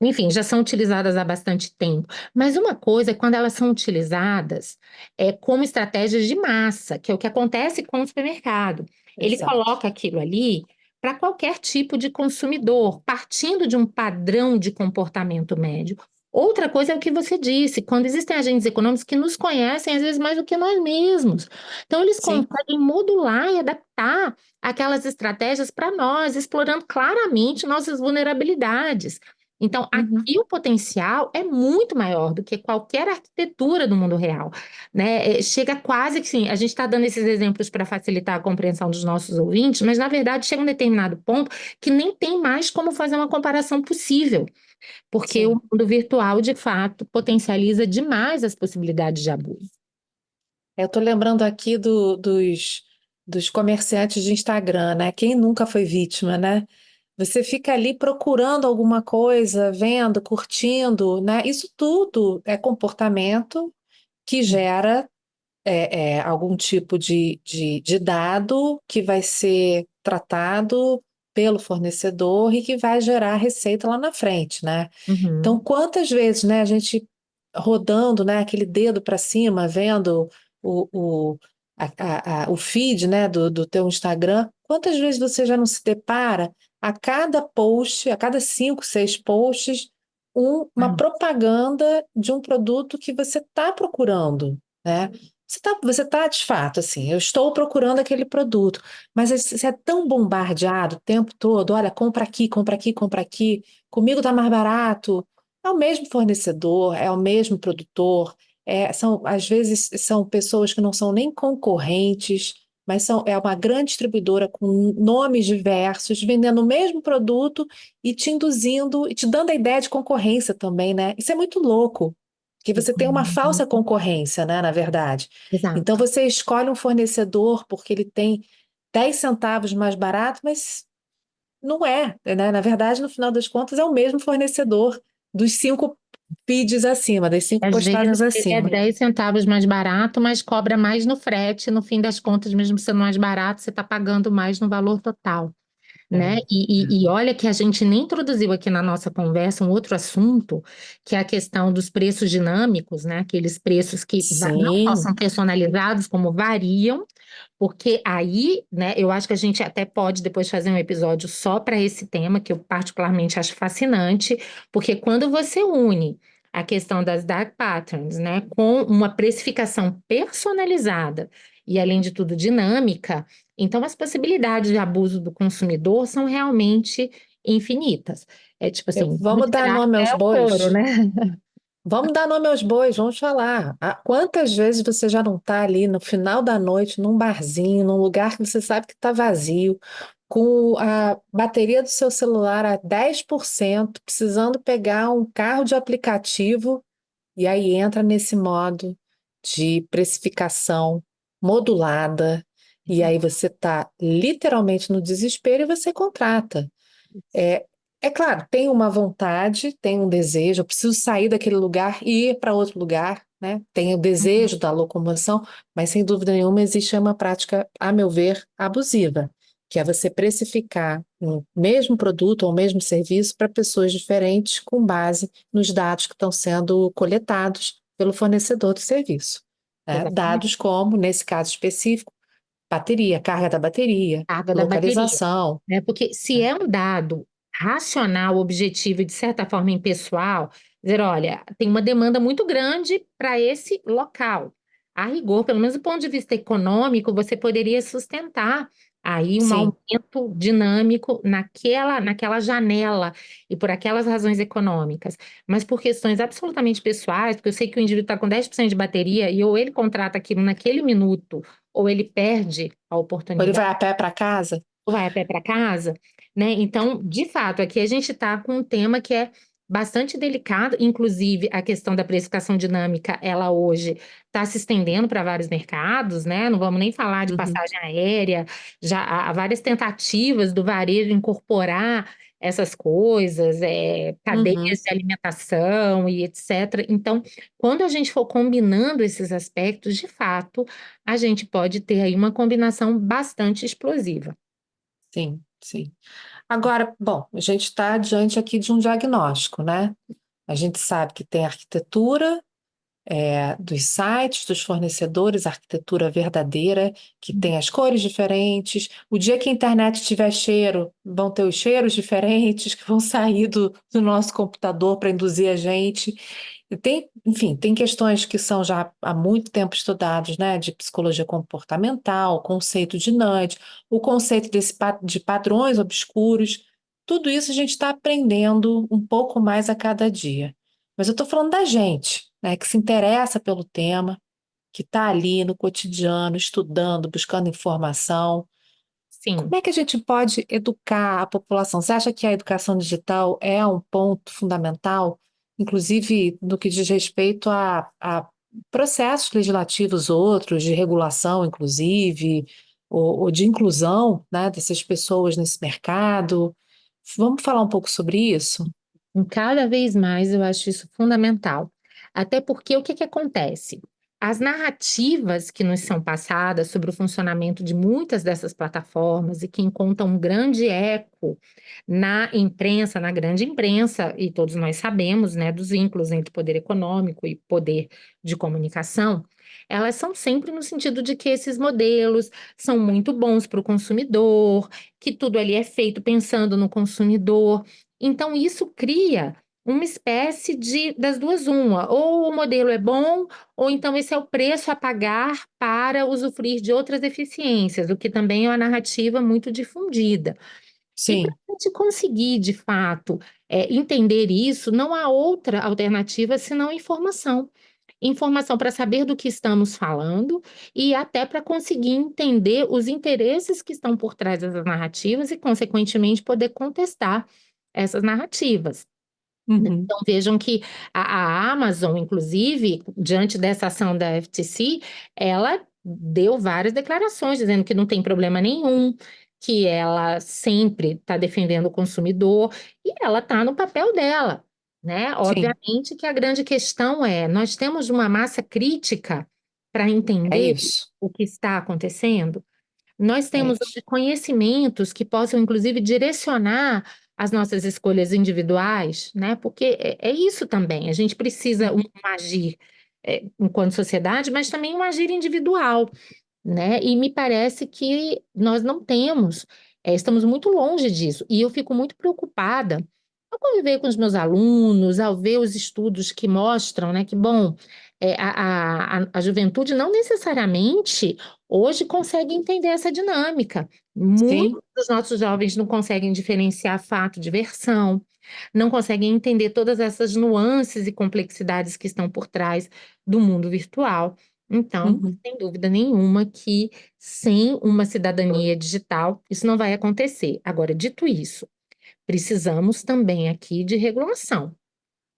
enfim, já são utilizadas há bastante tempo. Mas uma coisa é quando elas são utilizadas como estratégias de massa, que é o que acontece com o supermercado. Ele exato. coloca aquilo ali para qualquer tipo de consumidor, partindo de um padrão de comportamento médio. Outra coisa é o que você disse, quando existem agentes econômicos que nos conhecem, às vezes, mais do que nós mesmos. Então, eles Sim. conseguem modular e adaptar aquelas estratégias para nós, explorando claramente nossas vulnerabilidades. Então, Uhum. aqui o potencial é muito maior do que qualquer arquitetura do mundo real, né? Chega quase que sim, a gente está dando esses exemplos para facilitar a compreensão dos nossos ouvintes, mas na verdade chega um determinado ponto que nem tem mais como fazer uma comparação possível, porque o Sim. mundo virtual, de fato, potencializa demais as possibilidades de abuso. Eu estou lembrando aqui dos comerciantes de Instagram, né? Quem nunca foi vítima, né? Você fica ali procurando alguma coisa, vendo, curtindo, né? Isso tudo é comportamento que gera algum tipo de dado que vai ser tratado pelo fornecedor e que vai gerar receita lá na frente, né? Então, Uhum, quantas vezes, né, a gente rodando, né, aquele dedo para cima, vendo o, o feed, né, do teu Instagram, quantas vezes você já não se depara a cada post, a cada cinco, seis posts, uma uhum, propaganda de um produto que você está procurando, né? Você tá de fato assim, eu estou procurando aquele produto, mas você é tão bombardeado o tempo todo, olha, compra aqui, compra aqui, compra aqui, comigo tá mais barato. É o mesmo fornecedor, é o mesmo produtor, às vezes são pessoas que não são nem concorrentes, mas é uma grande distribuidora com nomes diversos, vendendo o mesmo produto e te induzindo e te dando a ideia de concorrência também, né? Isso é muito louco, que você tem uma uhum. falsa concorrência, né, na verdade. Então Exato. você escolhe um fornecedor porque ele tem 10 centavos mais barato, mas não é, né? Na verdade, no final das contas, é o mesmo fornecedor dos cinco feeds acima, das cinco Às vezes postagens ele é acima. 10 centavos mais barato, mas cobra mais no frete. No fim das contas, mesmo sendo mais barato, você está pagando mais no valor total, né? É. E olha que a gente nem introduziu aqui na nossa conversa um outro assunto, que é a questão dos preços dinâmicos, né? Aqueles preços que não só Sim, são personalizados, como variam, porque aí, né, eu acho que a gente até pode depois fazer um episódio só para esse tema, que eu particularmente acho fascinante, porque quando você une a questão das dark patterns, né, com uma precificação personalizada e, além de tudo, dinâmica, então as possibilidades de abuso do consumidor são realmente infinitas. É tipo assim, vamos vamos dar tirar nome aos até o couro, bois. né? Vamos dar nome aos bois, vamos falar. Quantas vezes você já não está ali no final da noite, num barzinho, num lugar que você sabe que está vazio, com a bateria do seu celular a 10%, precisando pegar um carro de aplicativo, e aí entra nesse modo de precificação modulada, e aí você está literalmente no desespero e você contrata. É, é claro, tem uma vontade, tem um desejo, eu preciso sair daquele lugar e ir para outro lugar, né? Tem o desejo da locomoção, mas sem dúvida nenhuma existe uma prática, a meu ver, abusiva, que é você precificar o mesmo produto ou o mesmo serviço para pessoas diferentes com base nos dados que estão sendo coletados pelo fornecedor do serviço, né? Exatamente. Dados como, nesse caso específico, bateria, carga da bateria, Carga da bateria, localização. né? Porque se é um dado racional, objetivo e de certa forma impessoal, dizer, olha, tem uma demanda muito grande para esse local. A rigor, pelo menos do ponto de vista econômico, você poderia sustentar aí um Sim. aumento dinâmico naquela janela e por aquelas razões econômicas. Mas por questões absolutamente pessoais, porque eu sei que o indivíduo está com 10% de bateria e ou ele contrata aquilo naquele minuto, ou ele perde a Ou ele oportunidade vai a pé para casa? vai a pé para casa, né? Então, de fato, aqui a gente está com um tema que é bastante delicado, inclusive a questão da precificação dinâmica, ela hoje está se estendendo para vários mercados, né? Não vamos nem falar de Uhum, passagem aérea, já há várias tentativas do varejo incorporar essas coisas, uhum. cadeias de alimentação e etc. Então, quando a gente for combinando esses aspectos, de fato, a gente pode ter aí uma combinação bastante explosiva. Sim, sim. Agora, bom, a gente está diante aqui de um diagnóstico, né? A gente sabe que tem arquitetura, dos sites, dos fornecedores, arquitetura verdadeira, que tem as cores diferentes. O dia que a internet tiver cheiro, vão ter os cheiros diferentes que vão sair do nosso computador para induzir a gente. E tem, enfim, tem questões que são já há muito tempo estudadas, né, de psicologia comportamental, o conceito de nudge, o conceito de padrões obscuros. Tudo isso a gente está aprendendo um pouco mais a cada dia. Mas eu estou falando da gente, né, que se interessa pelo tema, que está ali no cotidiano, estudando, buscando informação. Como Sim. é que a gente pode educar a população? Você acha que a educação digital é um ponto fundamental, inclusive no que diz respeito a processos legislativos outros, de regulação, inclusive, ou de inclusão, né, dessas pessoas nesse mercado? Vamos falar um pouco sobre isso? Cada vez mais eu acho isso fundamental. Até porque o que que acontece? As narrativas que nos são passadas sobre o funcionamento de muitas dessas plataformas e que encontram um grande eco na imprensa, na grande imprensa, e todos nós sabemos, né, dos vínculos entre poder econômico e poder de comunicação, elas são sempre no sentido de que esses modelos são muito bons para o consumidor, que tudo ali é feito pensando no consumidor. Então, isso cria uma espécie de das duas, uma, ou o modelo é bom, ou então esse é o preço a pagar para usufruir de outras eficiências, o que também é uma narrativa muito difundida. E para Sim. a gente conseguir, de fato, entender isso, não há outra alternativa senão informação. Informação para saber do que estamos falando e até para conseguir entender os interesses que estão por trás dessas narrativas e, consequentemente, poder contestar essas narrativas. Uhum. Então, vejam que a Amazon, inclusive, diante dessa ação da FTC, ela deu várias declarações dizendo que não tem problema nenhum, que ela sempre está defendendo o consumidor e ela está no papel dela, né? Sim, Obviamente que a grande questão é, nós temos uma massa crítica para é entender isso. o que está acontecendo. Nós É temos isso. hoje conhecimentos que possam, inclusive, direcionar as nossas escolhas individuais, né? Porque é isso também. A gente precisa agir, enquanto sociedade, mas também um agir individual, né? E me parece que nós não temos, estamos muito longe disso. E eu fico muito preocupada ao conviver com os meus alunos, ao ver os estudos que mostram, né, que, bom, a juventude não necessariamente hoje consegue entender essa dinâmica. Sim. Muitos dos nossos jovens não conseguem diferenciar fato de versão, não conseguem entender todas essas nuances e complexidades que estão por trás do mundo virtual. Então, Uhum. sem dúvida nenhuma que sem uma cidadania digital, isso não vai acontecer. Agora, dito isso, precisamos também aqui de regulação,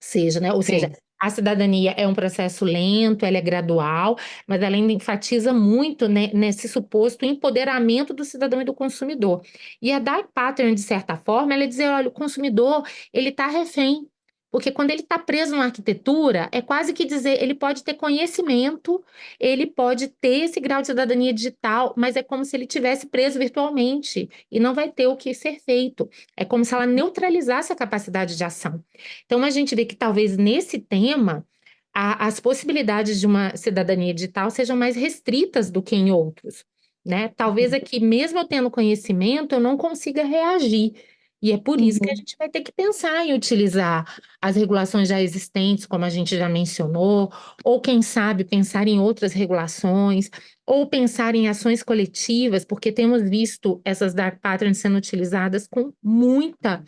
seja, né? Ou seja, Sim. a cidadania é um processo lento, ela é gradual, mas ela ainda enfatiza muito, né, nesse suposto empoderamento do cidadão e do consumidor. E a Dark Pattern, de certa forma, ela é dizer, olha, o consumidor, ele está refém. Porque quando ele está preso numa arquitetura, é quase que dizer, ele pode ter conhecimento, ele pode ter esse grau de cidadania digital, mas é como se ele tivesse preso virtualmente e não vai ter o que ser feito. É como se ela neutralizasse a capacidade de ação. Então, a gente vê que talvez nesse tema as possibilidades de uma cidadania digital sejam mais restritas do que em outros, né? Talvez aqui, mesmo eu tendo conhecimento, eu não consiga reagir. E é por isso que a Uhum. gente vai ter que pensar em utilizar as regulações já existentes, como a gente já mencionou, ou quem sabe pensar em outras regulações, ou pensar em ações coletivas, porque temos visto essas dark patterns sendo utilizadas com muita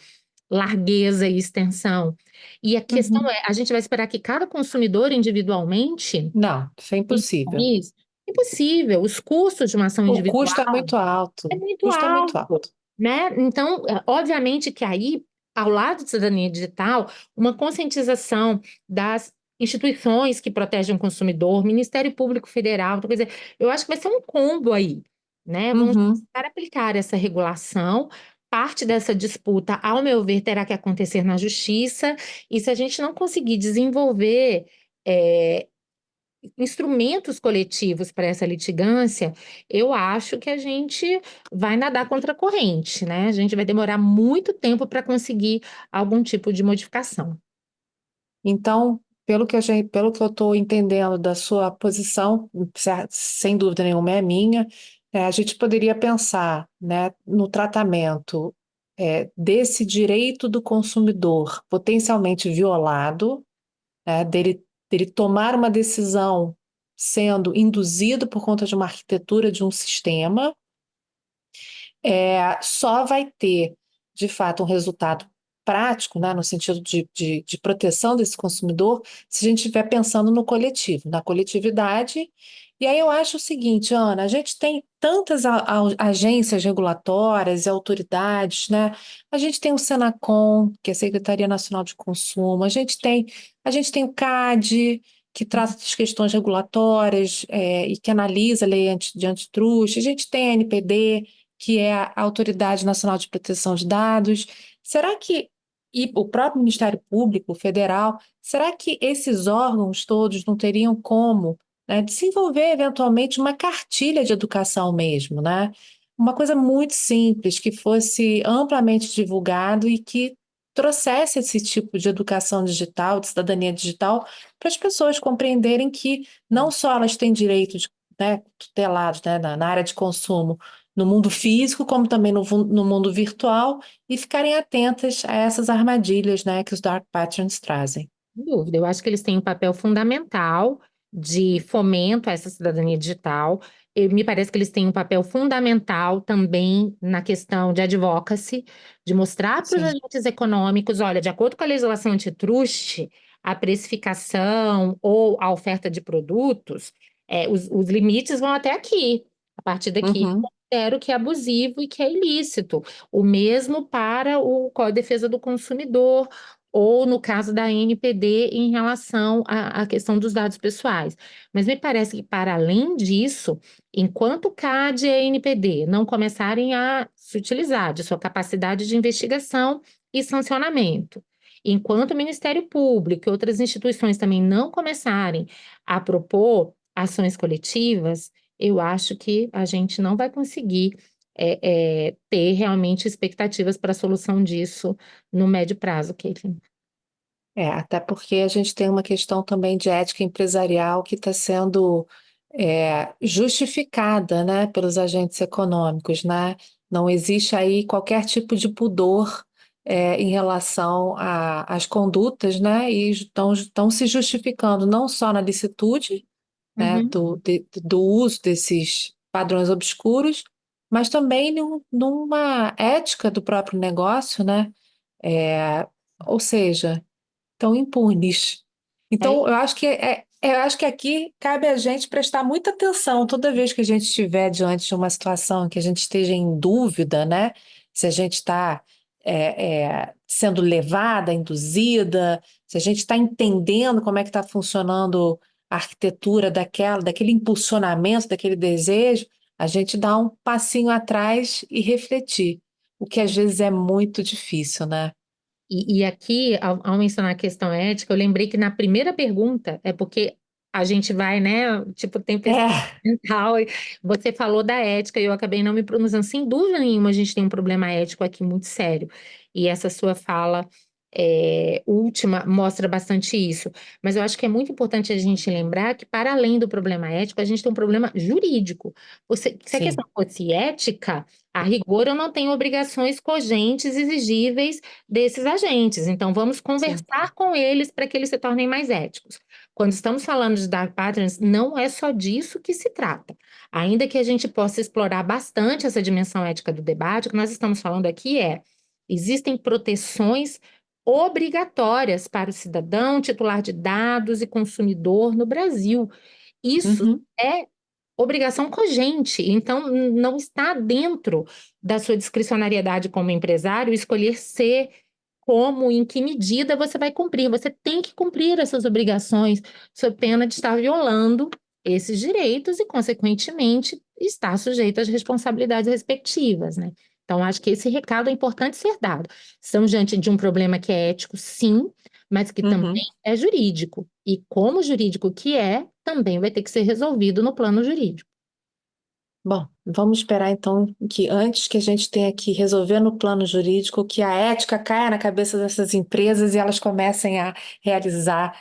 largueza e extensão. E a questão Uhum. é, a gente vai esperar que cada consumidor individualmente Não, isso é pense impossível. nisso? Impossível. Os custos de uma ação O custo é individual muito alto. é O muito custo é muito alto, alto. né? Então, obviamente que aí ao lado de cidadania digital, uma conscientização das instituições que protegem o consumidor, Ministério Público Federal, então, quer dizer, eu acho que vai ser um combo aí, né? Vamos Uhum. para aplicar essa regulação. Parte dessa disputa, ao meu ver, terá que acontecer na justiça, e se a gente não conseguir desenvolver é, instrumentos coletivos para essa litigância, eu acho que a gente vai nadar contra a corrente, né? A gente vai demorar muito tempo para conseguir algum tipo de modificação. Então, pelo que eu estou entendendo da sua posição, sem dúvida nenhuma é a minha, a gente poderia pensar, né, no tratamento, desse direito do consumidor potencialmente violado, né, dele tomar uma decisão sendo induzido por conta de uma arquitetura de um sistema, só vai ter, de fato, um resultado prático, né, no sentido de proteção desse consumidor, se a gente estiver pensando no coletivo, na coletividade. E aí eu acho o seguinte, Ana, a gente tem tantas agências regulatórias e autoridades, né? A gente tem o Senacom, que é a Secretaria Nacional de Consumo, a gente tem o CAD, que trata das questões regulatórias, e que analisa a lei de antitruste, a gente tem a NPD, que é a Autoridade Nacional de Proteção de Dados. Será que, e o próprio Ministério Público Federal, será que esses órgãos todos não teriam como, né, desenvolver eventualmente uma cartilha de educação mesmo, né? Uma coisa muito simples, que fosse amplamente divulgado e que trouxesse esse tipo de educação digital, de cidadania digital, para as pessoas compreenderem que não só elas têm direitos, né, tutelados, né, na área de consumo, no mundo físico, como também no mundo virtual, e ficarem atentas a essas armadilhas, né, que os dark patterns trazem. Sem dúvida, eu acho que eles têm um papel fundamental de fomento a essa cidadania digital. Me parece que eles têm um papel fundamental também na questão de advocacy, de mostrar para os Sim. agentes econômicos, olha, de acordo com a legislação antitruste, a precificação ou a oferta de produtos, os limites vão até aqui. A partir daqui, eu Uhum. considero que é abusivo e que é ilícito. O mesmo para o Código de Defesa do Consumidor, ou no caso da NPD em relação à questão dos dados pessoais. Mas me parece que, para além disso, enquanto o CAD e a NPD não começarem a se utilizar de sua capacidade de investigação e sancionamento, enquanto o Ministério Público e outras instituições também não começarem a propor ações coletivas, eu acho que a gente não vai conseguir ter realmente expectativas para a solução disso no médio prazo, Caitlin. Até porque a gente tem uma questão também de ética empresarial que está sendo justificada, né, pelos agentes econômicos, né? Não existe aí qualquer tipo de pudor em relação às condutas, né? E estão se justificando não só na licitude, né, Uhum. do uso desses padrões obscuros, mas também numa ética do próprio negócio, né? Ou seja, estão impunes. É, Então, eu acho que aqui cabe a gente prestar muita atenção toda vez que a gente estiver diante de uma situação que a gente esteja em dúvida, né? Se a gente está sendo levada, induzida, se a gente está entendendo como é que está funcionando a arquitetura daquele impulsionamento, daquele desejo, a gente dá um passinho atrás e refletir, o que às vezes é muito difícil, né? e aqui, ao mencionar a questão ética, eu lembrei que na primeira pergunta, é porque a gente vai, né, tipo, tempestade É, mental, e você falou da ética e eu acabei não me pronunciando. Sem dúvida nenhuma, a gente tem um problema ético aqui muito sério. E essa sua fala última mostra bastante isso. Mas eu acho que é muito importante a gente lembrar que, para além do problema ético, a gente tem um problema jurídico. Se a sim. questão fosse ética, a rigor eu não tenho obrigações cogentes, exigíveis desses agentes. Então, vamos Sim. conversar com eles para que eles se tornem mais éticos. Quando estamos falando de dark patterns, não é só disso que se trata. Ainda que a gente possa explorar bastante essa dimensão ética do debate, o que nós estamos falando aqui existem proteções obrigatórias para o cidadão, titular de dados e consumidor no Brasil. Isso Uhum. é obrigação cogente, então não está dentro da sua discricionariedade como empresário escolher ser como, em que medida você vai cumprir. Você tem que cumprir essas obrigações, sob pena de estar violando esses direitos e, consequentemente, estar sujeito às responsabilidades respectivas, né? Então, acho que esse recado é importante ser dado. Estamos diante de um problema que é ético, sim, mas que também Uhum. é jurídico. E como jurídico que é, também vai ter que ser resolvido no plano jurídico. Bom, vamos esperar então que antes que a gente tenha que resolver no plano jurídico, que a ética caia na cabeça dessas empresas e elas comecem a realizar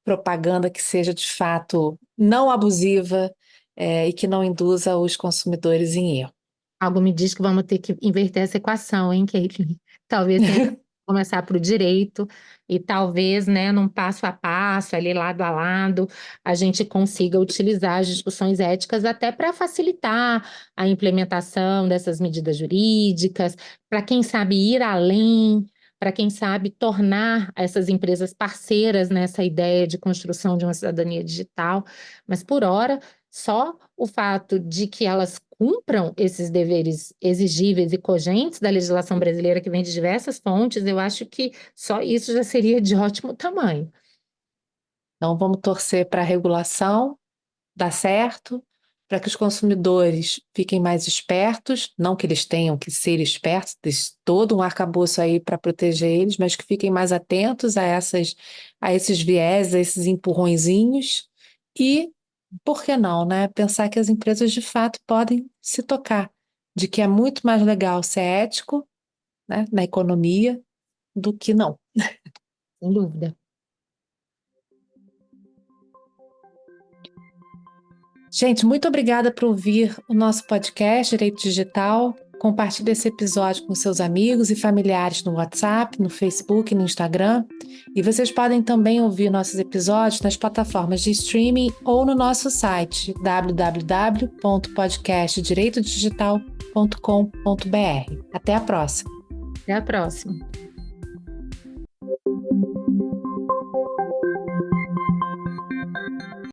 propaganda que seja de fato não abusiva, e que não induza os consumidores em erro. Algo me diz que vamos ter que inverter essa equação, hein, Caitlin? Talvez tenha que começar por o direito e talvez, né, num passo a passo, ali lado a lado, a gente consiga utilizar as discussões éticas até para facilitar a implementação dessas medidas jurídicas, para quem sabe ir além, para quem sabe tornar essas empresas parceiras nessa ideia de construção de uma cidadania digital. Mas por hora só o fato de que elas cumpram esses deveres exigíveis e cogentes da legislação brasileira, que vem de diversas fontes, eu acho que só isso já seria de ótimo tamanho. Então vamos torcer para a regulação dar certo, para que os consumidores fiquem mais espertos, não que eles tenham que ser espertos, tem todo um arcabouço aí para proteger eles, mas que fiquem mais atentos a esses viés, a esses empurrõezinhos e, por que não, né? Pensar que as empresas de fato podem se tocar, de que é muito mais legal ser ético, né, na economia do que não. Sem dúvida. Gente, muito obrigada por ouvir o nosso podcast Direito Digital. Compartilhe esse episódio com seus amigos e familiares no WhatsApp, no Facebook e no Instagram. E vocês podem também ouvir nossos episódios nas plataformas de streaming ou no nosso site www.podcastdireitodigital.com.br. Até a próxima! Até a próxima.